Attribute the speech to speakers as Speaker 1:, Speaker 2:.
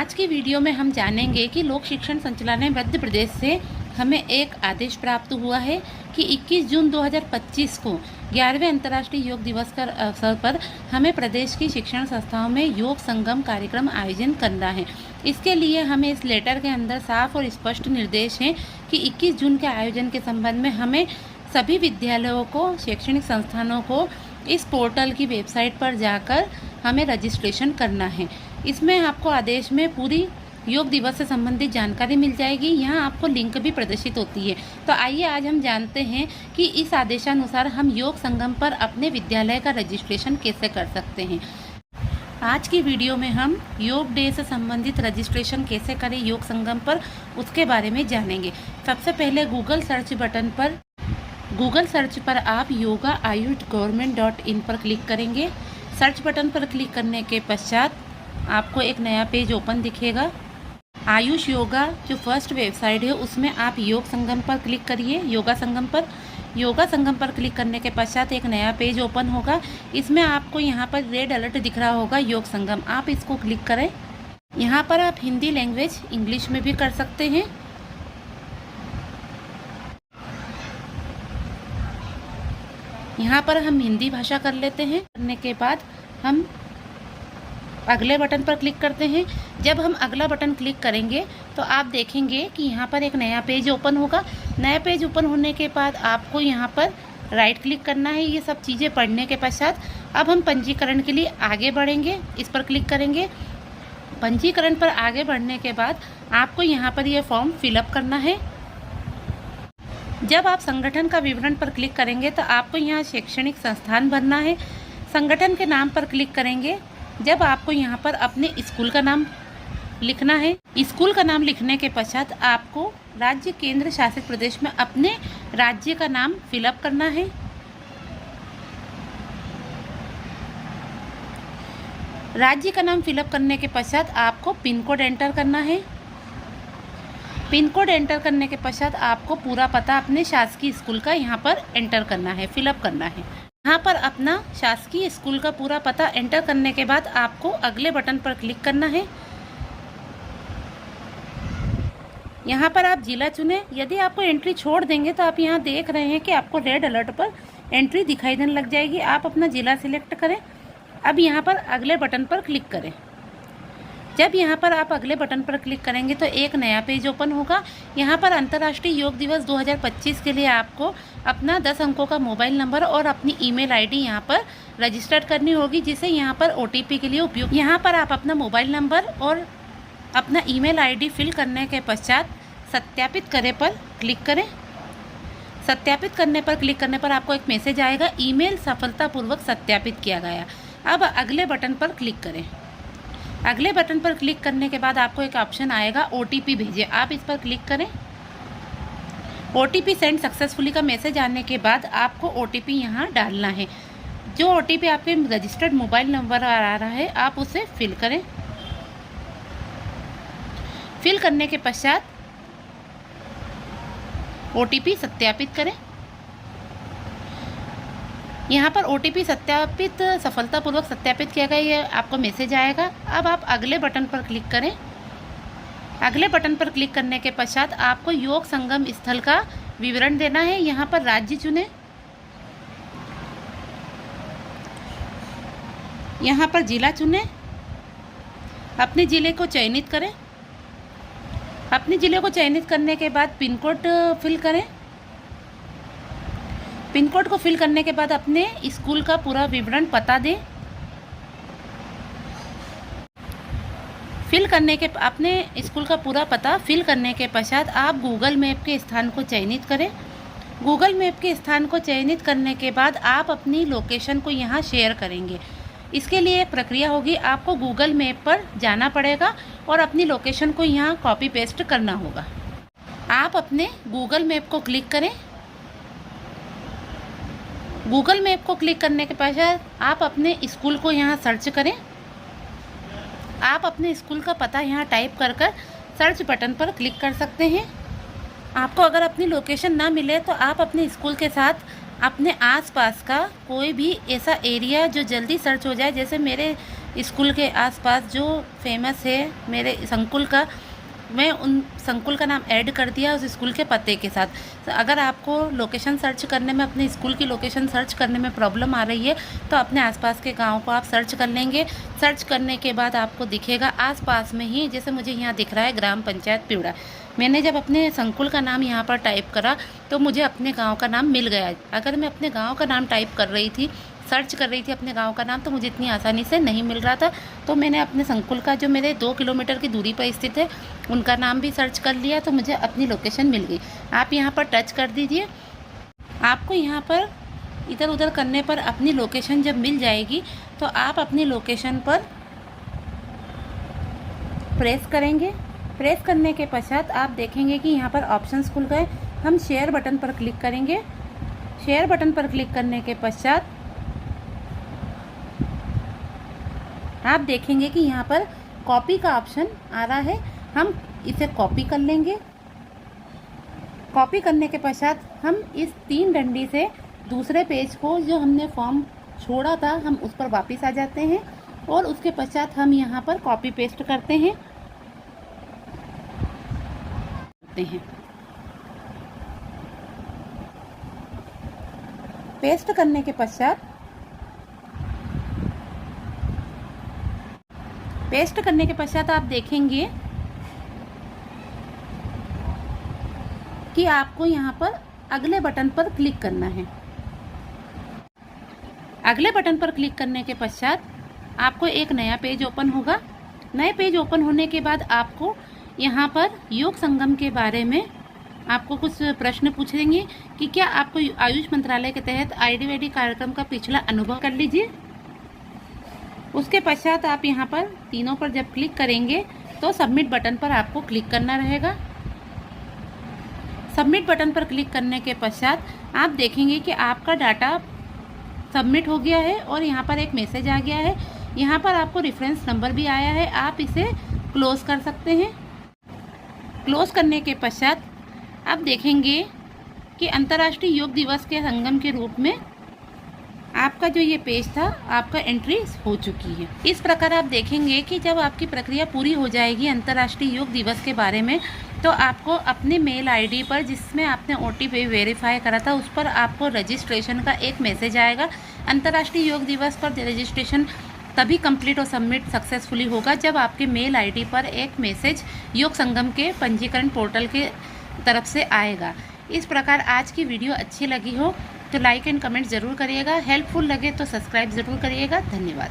Speaker 1: आज की वीडियो में हम जानेंगे कि लोक शिक्षण संचालनालय मध्य प्रदेश से हमें एक आदेश प्राप्त हुआ है कि 21 जून 2025 को 11वें अंतर्राष्ट्रीय योग दिवस के अवसर पर हमें प्रदेश की शिक्षण संस्थाओं में योग संगम कार्यक्रम आयोजन करना है। इसके लिए हमें इस लेटर के अंदर साफ और स्पष्ट निर्देश हैं कि 21 जून के आयोजन के संबंध में हमें सभी विद्यालयों को, शैक्षणिक संस्थानों को इस पोर्टल की वेबसाइट पर जाकर हमें रजिस्ट्रेशन करना है। इसमें आपको आदेश में पूरी योग दिवस से संबंधित जानकारी मिल जाएगी। यहाँ आपको लिंक भी प्रदर्शित होती है। तो आइए आज हम जानते हैं कि इस आदेशानुसार हम योग संगम पर अपने विद्यालय का रजिस्ट्रेशन कैसे कर सकते हैं। आज की वीडियो में हम योग डे से संबंधित रजिस्ट्रेशन कैसे करें योग संगम पर, उसके बारे में जानेंगे। सबसे पहले गूगल सर्च पर आप yogaayushgovernment.in पर क्लिक करेंगे। सर्च बटन पर क्लिक करने के पश्चात आपको एक नया पेज ओपन दिखेगा। आयुष योगा जो फर्स्ट वेबसाइट है उसमें आप योग संगम पर क्लिक करिए। योगा संगम पर क्लिक करने के पश्चात एक नया पेज ओपन होगा। इसमें आपको यहाँ पर रेड अलर्ट दिख रहा होगा योग संगम, आप इसको क्लिक करें। यहाँ पर आप हिंदी लैंग्वेज इंग्लिश में भी कर सकते हैं। यहाँ पर हम हिंदी भाषा कर लेते हैं। करने के बाद हम अगले बटन पर क्लिक करते हैं। जब हम अगला बटन क्लिक करेंगे तो आप देखेंगे कि यहाँ पर एक नया पेज ओपन होगा। नया पेज ओपन होने के बाद आपको यहाँ पर राइट क्लिक करना है। ये सब चीज़ें पढ़ने के पश्चात अब हम पंजीकरण के लिए आगे बढ़ेंगे। इस पर क्लिक करेंगे। पंजीकरण पर आगे बढ़ने के बाद आपको यहाँ पर यह फॉर्म फिलअप करना है। जब आप संगठन का विवरण पर क्लिक करेंगे तो आपको यहाँ शैक्षणिक संस्थान भरना है। संगठन के नाम पर क्लिक करेंगे। जब आपको यहाँ पर अपने स्कूल का नाम लिखना है। स्कूल का नाम लिखने के पश्चात आपको राज्य केंद्र शासित प्रदेश में अपने राज्य का नाम फिलअप करना है। राज्य का नाम फिलअप करने के पश्चात आपको पिन कोड एंटर करना है। पिन कोड एंटर करने के पश्चात आपको पूरा पता अपने शासकीय स्कूल का यहाँ पर एंटर करना है, फिलअप करना है। यहाँ पर अपना शासकीय स्कूल का पूरा पता एंटर करने के बाद आपको अगले बटन पर क्लिक करना है। यहाँ पर आप जिला चुनें। यदि आपको एंट्री छोड़ देंगे तो आप यहाँ देख रहे हैं कि आपको रेड अलर्ट पर एंट्री दिखाई देने लग जाएगी। आप अपना जिला सिलेक्ट करें। अब यहाँ पर अगले बटन पर क्लिक करें। जब यहाँ पर आप अगले बटन पर क्लिक करेंगे तो एक नया पेज ओपन होगा। यहाँ पर अंतर्राष्ट्रीय योग दिवस 2025 के लिए आपको अपना 10 अंकों का मोबाइल नंबर और अपनी ईमेल आईडी यहाँ पर रजिस्टर करनी होगी, जिसे यहाँ पर ओटीपी के लिए उपयोग। यहाँ पर आप अपना मोबाइल नंबर और अपना ईमेल आईडी फिल करने के पश्चात सत्यापित करें पर क्लिक करें। सत्यापित करने पर क्लिक करने पर आपको एक मैसेज आएगा, ईमेल सफलतापूर्वक सत्यापित किया गया। अब अगले बटन पर क्लिक करें। अगले बटन पर क्लिक करने के बाद आपको एक ऑप्शन आएगा ओटीपी भेजिए, आप इस पर क्लिक करें। ओटीपी सेंड सक्सेसफुली का मैसेज आने के बाद आपको ओटीपी यहाँ डालना है। जो ओटीपी आपके रजिस्टर्ड मोबाइल नंबर आ रहा है आप उसे फिल करें। फिल करने के पश्चात ओटीपी सत्यापित करें। यहाँ पर ओटीपी सफलतापूर्वक सत्यापित किया गया, ये आपको मैसेज आएगा। अब आप अगले बटन पर क्लिक करें। अगले बटन पर क्लिक करने के पश्चात आपको योग संगम स्थल का विवरण देना है। यहाँ पर राज्य चुनें। यहाँ पर जिला चुनें। अपने ज़िले को चयनित करें। अपने ज़िले को चयनित करने के बाद पिन कोड फिल करें। पिन कोड को फिल करने के बाद अपने स्कूल का पूरा विवरण पता दें। अपने स्कूल का पूरा पता फिल करने के पश्चात आप गूगल मैप के स्थान को चयनित करें। गूगल मैप के स्थान को चयनित करने के बाद आप अपनी लोकेशन को यहाँ शेयर करेंगे। इसके लिए एक प्रक्रिया होगी, आपको गूगल मैप पर जाना पड़ेगा और अपनी लोकेशन को यहाँ कॉपी पेस्ट करना होगा। आप अपने गूगल मैप को क्लिक करें। गूगल मैप को क्लिक करने के पश्चात आप अपने स्कूल को यहाँ सर्च करें। आप अपने स्कूल का पता यहाँ टाइप कर सर्च बटन पर क्लिक कर सकते हैं। आपको अगर अपनी लोकेशन ना मिले तो आप अपने स्कूल के साथ अपने आसपास का कोई भी ऐसा एरिया जो जल्दी सर्च हो जाए, जैसे मेरे स्कूल के आसपास जो फेमस है मेरे संकुल का, मैं उन संकुल का नाम ऐड कर दिया उस स्कूल के पते के साथ। तो अगर आपको लोकेशन सर्च करने में, अपने स्कूल की लोकेशन सर्च करने में प्रॉब्लम आ रही है तो अपने आसपास के गांव को आप सर्च कर लेंगे। सर्च करने के बाद आपको दिखेगा आसपास में ही, जैसे मुझे यहाँ दिख रहा है ग्राम पंचायत पिवड़ा। मैंने जब अपने संकुल का नाम यहाँ पर टाइप करा तो मुझे अपने गाँव का नाम मिल गया। अगर मैं अपने गाँव का नाम टाइप कर रही थी, सर्च कर रही थी अपने गांव का नाम, तो मुझे इतनी आसानी से नहीं मिल रहा था। तो मैंने अपने संकुल का, जो मेरे 2 किलोमीटर की दूरी पर स्थित है, उनका नाम भी सर्च कर लिया, तो मुझे अपनी लोकेशन मिल गई। आप यहाँ पर टच कर दीजिए। आपको यहाँ पर इधर उधर करने पर अपनी लोकेशन जब मिल जाएगी तो आप अपनी लोकेशन पर प्रेस करेंगे। प्रेस करने के पश्चात आप देखेंगे कि यहाँ पर ऑप्शंस खुल गए। हम शेयर बटन पर क्लिक करेंगे। शेयर बटन पर क्लिक करने के पश्चात आप देखेंगे कि यहाँ पर कॉपी का ऑप्शन आ रहा है। हम इसे कॉपी कर लेंगे। कॉपी करने के पश्चात हम इस 3 डंडी से दूसरे पेज को, जो हमने फॉर्म छोड़ा था, हम उस पर वापस आ जाते हैं और उसके पश्चात हम यहाँ पर कॉपी पेस्ट करते हैं। पेस्ट करने के पश्चात आप देखेंगे कि आपको यहाँ पर अगले बटन पर क्लिक करना है। अगले बटन पर क्लिक करने के पश्चात आपको एक नया पेज ओपन होगा। नए पेज ओपन होने के बाद आपको यहाँ पर योग संगम के बारे में आपको कुछ प्रश्न पूछेंगे कि क्या आपको आयुष मंत्रालय के तहत आयुर्वेदी कार्यक्रम का पिछला अनुभव कर लीजिए। उसके पश्चात आप यहाँ पर तीनों पर जब क्लिक करेंगे तो सबमिट बटन पर आपको क्लिक करना रहेगा। सबमिट बटन पर क्लिक करने के पश्चात आप देखेंगे कि आपका डाटा सबमिट हो गया है और यहाँ पर एक मैसेज आ गया है। यहाँ पर आपको रेफरेंस नंबर भी आया है। आप इसे क्लोज कर सकते हैं। क्लोज करने के पश्चात आप देखेंगे कि अंतर्राष्ट्रीय योग दिवस के संगम के रूप में आपका जो ये पेज था, आपका एंट्री हो चुकी है। इस प्रकार आप देखेंगे कि जब आपकी प्रक्रिया पूरी हो जाएगी अंतर्राष्ट्रीय योग दिवस के बारे में, तो आपको अपने मेल आईडी पर, जिसमें आपने OTP वेरीफाई करा था, उस पर आपको रजिस्ट्रेशन का एक मैसेज आएगा। अंतर्राष्ट्रीय योग दिवस पर रजिस्ट्रेशन तभी कंप्लीट और सबमिट सक्सेसफुली होगा जब आपके मेल आईडी पर एक मैसेज योग संगम के पंजीकरण पोर्टल के तरफ से आएगा। इस प्रकार आज की वीडियो अच्छी लगी हो तो लाइक एंड कमेंट ज़रूर करिएगा। हेल्पफुल लगे तो सब्सक्राइब ज़रूर करिएगा। धन्यवाद।